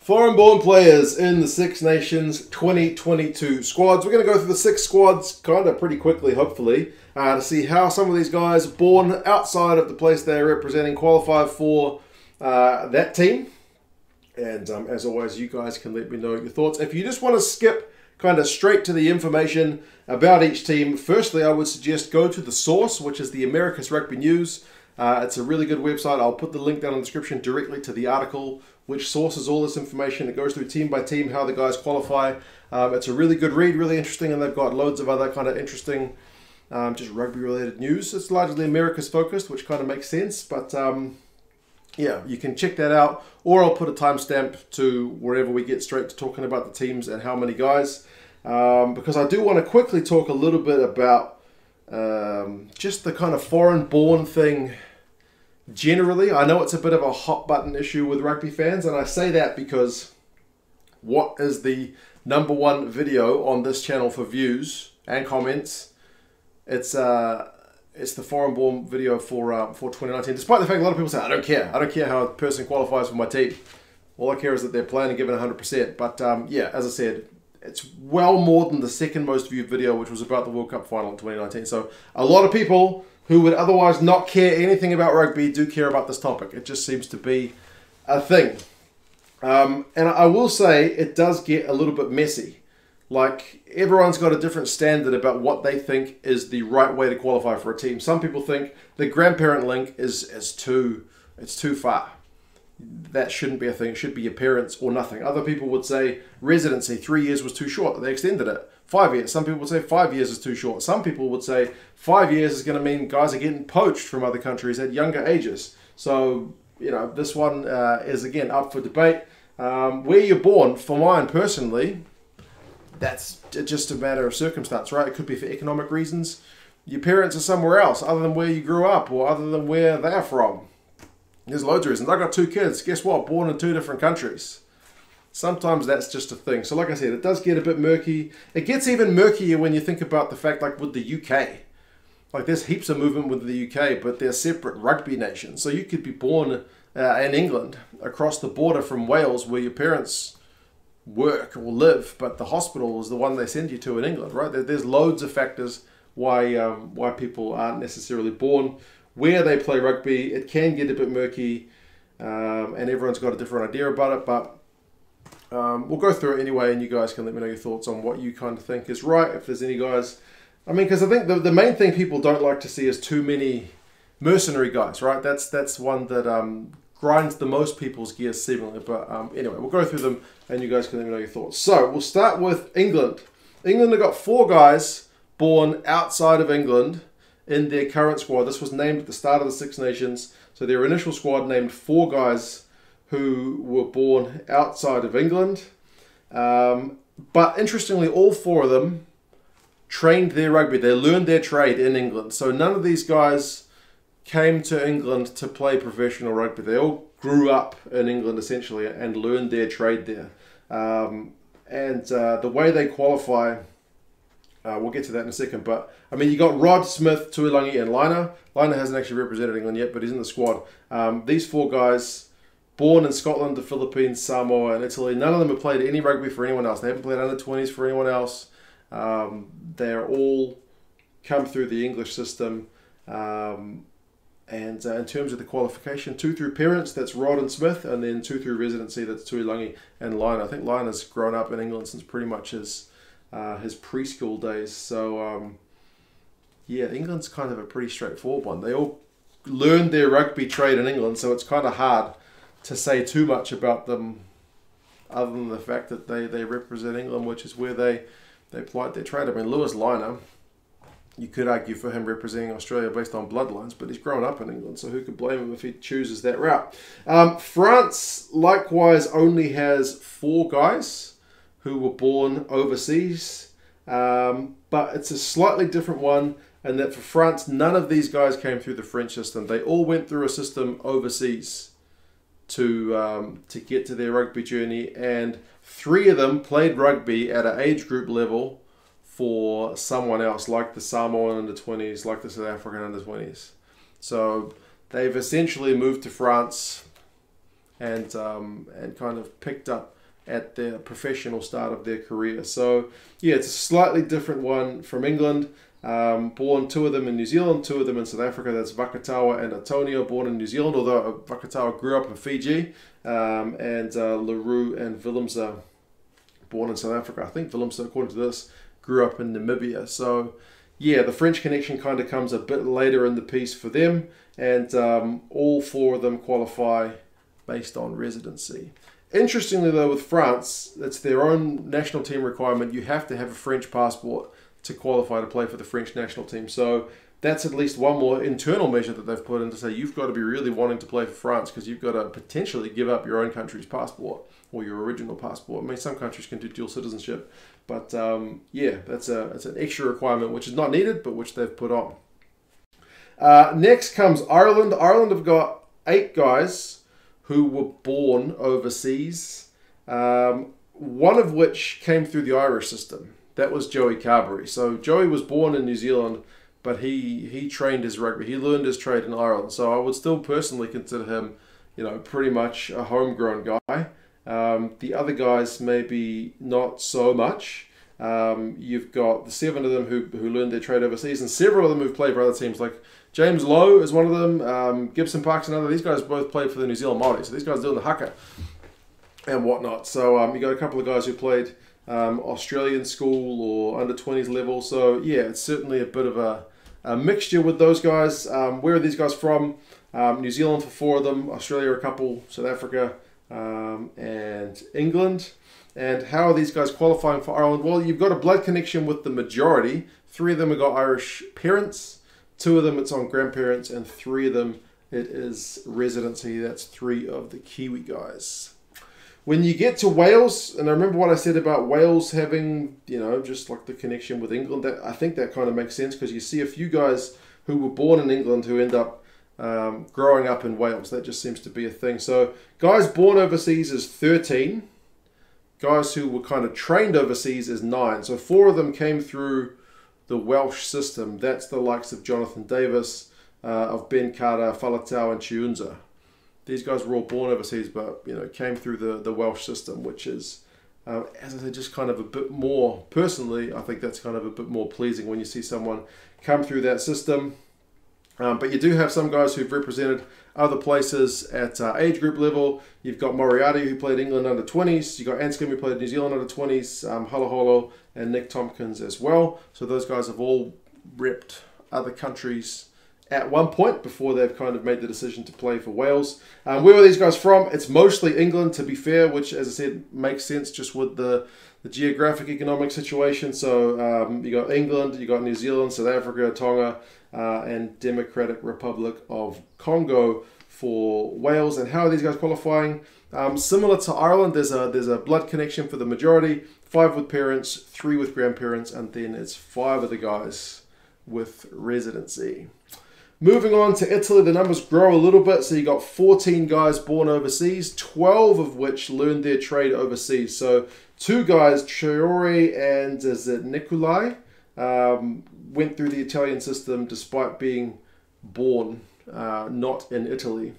Foreign-born players in the Six Nations 2022 squads. We're going to go through the 6 squads kind of pretty quickly, hopefully, to see how some of these guys born outside of the place they're representing qualify for that team. And as always, you guys can let me know your thoughts. If you just want to skip kind of straight to the information about each team, firstly, I would suggest go to the source, which is the America's Rugby News. It's a really good website. I'll put the link down in the description directly to the article, which sources all this information. It goes through team by team, how the guys qualify. It's a really good read, really interesting, and they've got loads of other kind of interesting, just rugby-related news. It's largely America's focused, which kind of makes sense, but yeah, you can check that out, or I'll put a timestamp to wherever we get straight to talking about the teams and how many guys, because I do want to quickly talk a little bit about just the kind of foreign-born thing generally. I know it's a bit of a hot button issue with rugby fans, and I say that because what is the #1 video on this channel for views and comments? It's the foreign-born video for 2019. Despite the fact a lot of people say, I don't care how a person qualifies for my team. All I care is that they're playing and giving 100%. But yeah, as I said, it's well more than the second most viewed video, which was about the World Cup final in 2019. So a lot of people who would otherwise not care anything about rugby do care about this topic. It just seems to be a thing. And I will say it does get a little bit messy. Like, everyone's got a different standard about what they think is the right way to qualify for a team. Some people think the grandparent link is too far. That shouldn't be a thing. It should be your parents or nothing. Other people would say residency, 3 years was too short. They extended it. 5 years. Some people would say 5 years is too short. Some people would say 5 years is going to mean guys are getting poached from other countries at younger ages. So, you know, this one is, again, up for debate. Where you're born, for mine personally, that's just a matter of circumstance, right? It could be for economic reasons. Your parents are somewhere else other than where you grew up or other than where they're from. There's loads of reasons. I've got 2 kids. Guess what? Born in 2 different countries. Sometimes that's just a thing. So like I said, it does get a bit murky. It gets even murkier when you think about the fact, like with the UK. Like, there's heaps of movement with the UK, but they're separate rugby nations. So you could be born in England, across the border from Wales, where your parents work or live, but the hospital is the one they send you to in England, right? There's loads of factors why people aren't necessarily born where they play rugby. It can get a bit murky, and everyone's got a different idea about it, but we'll go through it anyway, and you guys can let me know your thoughts on what you kind of think is right, if there's any guys. I mean, because I think the main thing people don't like to see is too many mercenary guys, right? That's one that grinds the most people's gears seemingly. But anyway, we'll go through them, and you guys can let me know your thoughts. So we'll start with England. England have got 4 guys born outside of England in their current squad. This was named at the start of the Six Nations. So their initial squad named 4 guys who were born outside of England. But interestingly, all 4 of them trained their rugby. They learned their trade in England. So none of these guys came to England to play professional rugby. They all grew up in England, essentially, and learned their trade there. The way they qualify, we'll get to that in a second. But, I mean, you got Rod, Smith, Tuilagi, and Liner. Liner hasn't actually represented England yet, but he's in the squad. These 4 guys, born in Scotland, the Philippines, Samoa, and Italy. None of them have played any rugby for anyone else. They haven't played under 20s for anyone else. They're all come through the English system. In terms of the qualification, 2 through parents, that's Rod and Smith, and then 2 through residency, that's Tuilagi and Liner. I think Liner's grown up in England since pretty much his preschool days. So, yeah, England's kind of a pretty straightforward one. They all learned their rugby trade in England, so it's kind of hard to say too much about them other than the fact that they represent England, which is where they plied their trade. I mean, Lewis Liner, you could argue for him representing Australia based on bloodlines, but he's grown up in England, so who could blame him if he chooses that route? France, likewise, only has 4 guys who were born overseas, but it's a slightly different one, and that for France, none of these guys came through the French system. They all went through a system overseas to get to their rugby journey, and 3 of them played rugby at an age group level for someone else, like the Samoan under-20s, like the South African under-20s. So they've essentially moved to France and kind of picked up at their professional start of their career. So yeah, it's a slightly different one from England. Born 2 of them in New Zealand, 2 of them in South Africa. That's Vakatawa and Antonio, born in New Zealand, although Vakatawa grew up in Fiji, and LaRue and Willemse, born in South Africa. I think Willemse, according to this, grew up in Namibia. So yeah, the French connection kind of comes a bit later in the piece for them, and all 4 of them qualify based on residency. Interestingly though, with France, it's their own national team requirement. You have to have a French passport to qualify to play for the French national team. So that's at least one more internal measure that they've put in to say you've got to be really wanting to play for France, because you've got to potentially give up your own country's passport or your original passport. I mean, some countries can do dual citizenship, but yeah, that's an extra requirement which is not needed, but which they've put on. Next comes Ireland. Ireland have got 8 guys who were born overseas, one of which came through the Irish system. That was Joey Carberry. So Joey was born in New Zealand, but he trained his rugby. He learned his trade in Ireland. So I would still personally consider him, pretty much a homegrown guy. The other guys maybe not so much. You've got the 7 of them who learned their trade overseas, and several of them who've played for other teams. Like James Lowe is one of them. Gibson Park's another. These guys both played for the New Zealand Māori. So these guys are doing the haka and whatnot. So you got a couple of guys who played Australian school or under 20s level. So yeah, it's certainly a bit of a mixture with those guys. Where are these guys from? New Zealand for 4 of them, Australia a couple, South Africa, and England. And how are these guys qualifying for Ireland? Well, you've got a blood connection with the majority. 3 of them have got Irish parents, 2 of them it's on grandparents, and 3 of them it is residency. That's 3 of the Kiwi guys. When you get to Wales, and I remember what I said about Wales having, just like the connection with England, I think that kind of makes sense, because you see a few guys who were born in England who end up growing up in Wales. That just seems to be a thing. So guys born overseas is 13. Guys who were kind of trained overseas is 9. So 4 of them came through the Welsh system. That's the likes of Jonathan Davis, of Ben Carter, Faletau, and Chiunza. These guys were all born overseas, but came through the Welsh system, which is, as I said, just kind of a bit more, personally, I think that's kind of a bit more pleasing when you see someone come through that system. But you do have some guys who've represented other places at age group level. You've got Moriarty, who played England under 20s. You've got Anscombe, who played New Zealand under 20s, Holo, and Nick Tompkins as well. So those guys have all repped other countries at one point before they've kind of made the decision to play for Wales. Where are these guys from? It's mostly England, to be fair, which, as I said, makes sense just with the geographic economic situation. So you got England, you got New Zealand, South Africa, Tonga, and Democratic Republic of Congo for Wales. And how are these guys qualifying? Similar to Ireland, there's a blood connection for the majority. 5 with parents, 3 with grandparents, and then it's 5 of the guys with residency. Moving on to Italy, the numbers grow a little bit. So you got 14 guys born overseas, 12 of which learned their trade overseas. So 2 guys, Triori and is it Nicolai, went through the Italian system despite being born not in Italy.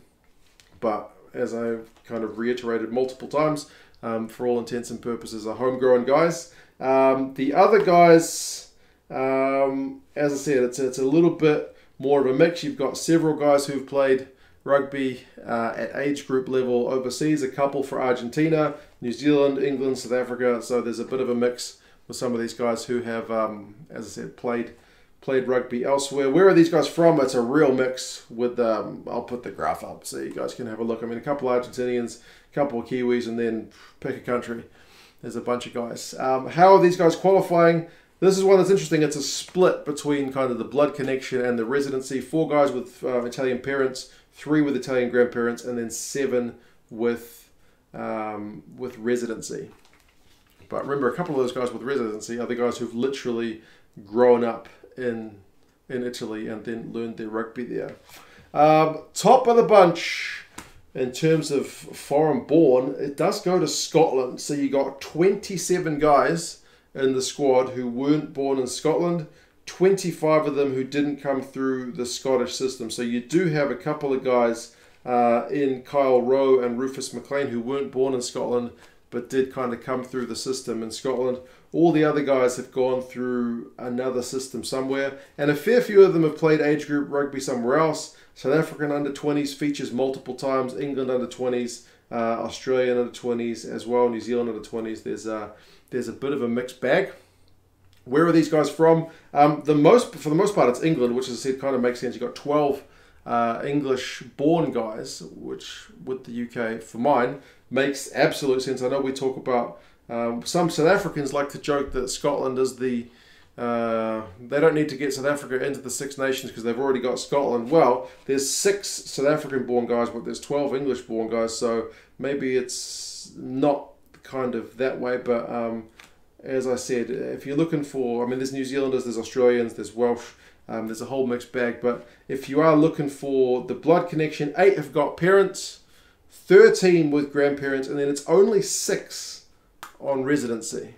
But as I've kind of reiterated multiple times, for all intents and purposes, are homegrown guys. The other guys, as I said, it's a little bit more of a mix. You've got several guys who've played rugby at age group level overseas, a couple for Argentina, New Zealand, England, South Africa. So there's a bit of a mix with some of these guys who have, as I said, played rugby elsewhere. Where are these guys from? It's a real mix with, I'll put the graph up so you guys can have a look. I mean, a couple Argentinians, a couple of Kiwis, and then pick a country. There's a bunch of guys. How are these guys qualifying? This is one that's interesting. It's a split between kind of the blood connection and the residency. 4 guys with Italian parents, 3 with Italian grandparents, and then 7 with residency. But remember, a couple of those guys with residency are the guys who've literally grown up in Italy and then learned their rugby there. Top of the bunch in terms of foreign born, it does go to Scotland. So you got 27 guys in the squad who weren't born in Scotland, 25 of them who didn't come through the Scottish system. So you do have a couple of guys in Kyle Rowe and Rufus McLean, who weren't born in Scotland but did kind of come through the system in Scotland. All the other guys have gone through another system somewhere, and a fair few of them have played age group rugby somewhere else. South African under-20s features multiple times, England under-20s, Australian under-20s as well, New Zealand under-20s. There's a bit of a mixed bag. Where are these guys from? For the most part, it's England, which, as I said, kind of makes sense. You've got 12 English-born guys, which, with the UK, for mine, makes absolute sense. I know we talk about, some South Africans like to joke that Scotland is the, they don't need to get South Africa into the Six Nations because they've already got Scotland. Well, there's 6 South African-born guys, but there's 12 English-born guys, so maybe it's not kind of that way, but as I said, if you're looking for, I mean, there's New Zealanders, there's Australians, there's Welsh, there's a whole mixed bag, but if you are looking for the blood connection, 8 have got parents, 13 with grandparents, and then it's only 6 on residency.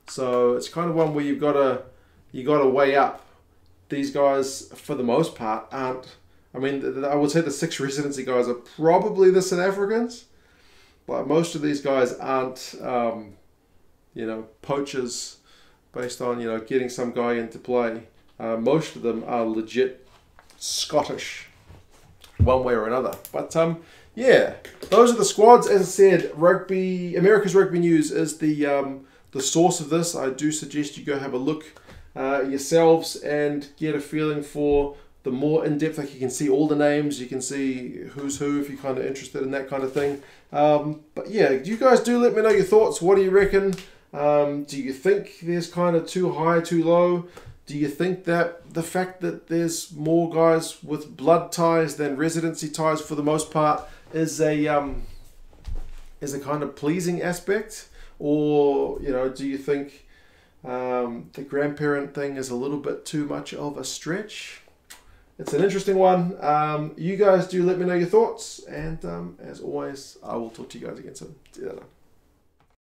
So it's kind of one where you got to weigh up. These guys, for the most part, aren't. I mean, I would say the 6 residency guys are probably the South Africans, but most of these guys aren't, poachers based on getting some guy into play. Most of them are legit Scottish, one way or another. But yeah, those are the squads. As I said, America's Rugby News is the source of this. I do suggest you go have a look yourselves and get a feeling for the more in-depth. Like, you can see all the names, you can see who's who if you're kind of interested in that kind of thing. But yeah, you guys do let me know your thoughts. What do you reckon? Do you think there's kind of too high, too low? Do you think that the fact that there's more guys with blood ties than residency ties for the most part is a kind of pleasing aspect? Or, do you think the grandparent thing is a little bit too much of a stretch? It's an interesting one. You guys do let me know your thoughts. And as always, I will talk to you guys again soon. See you later.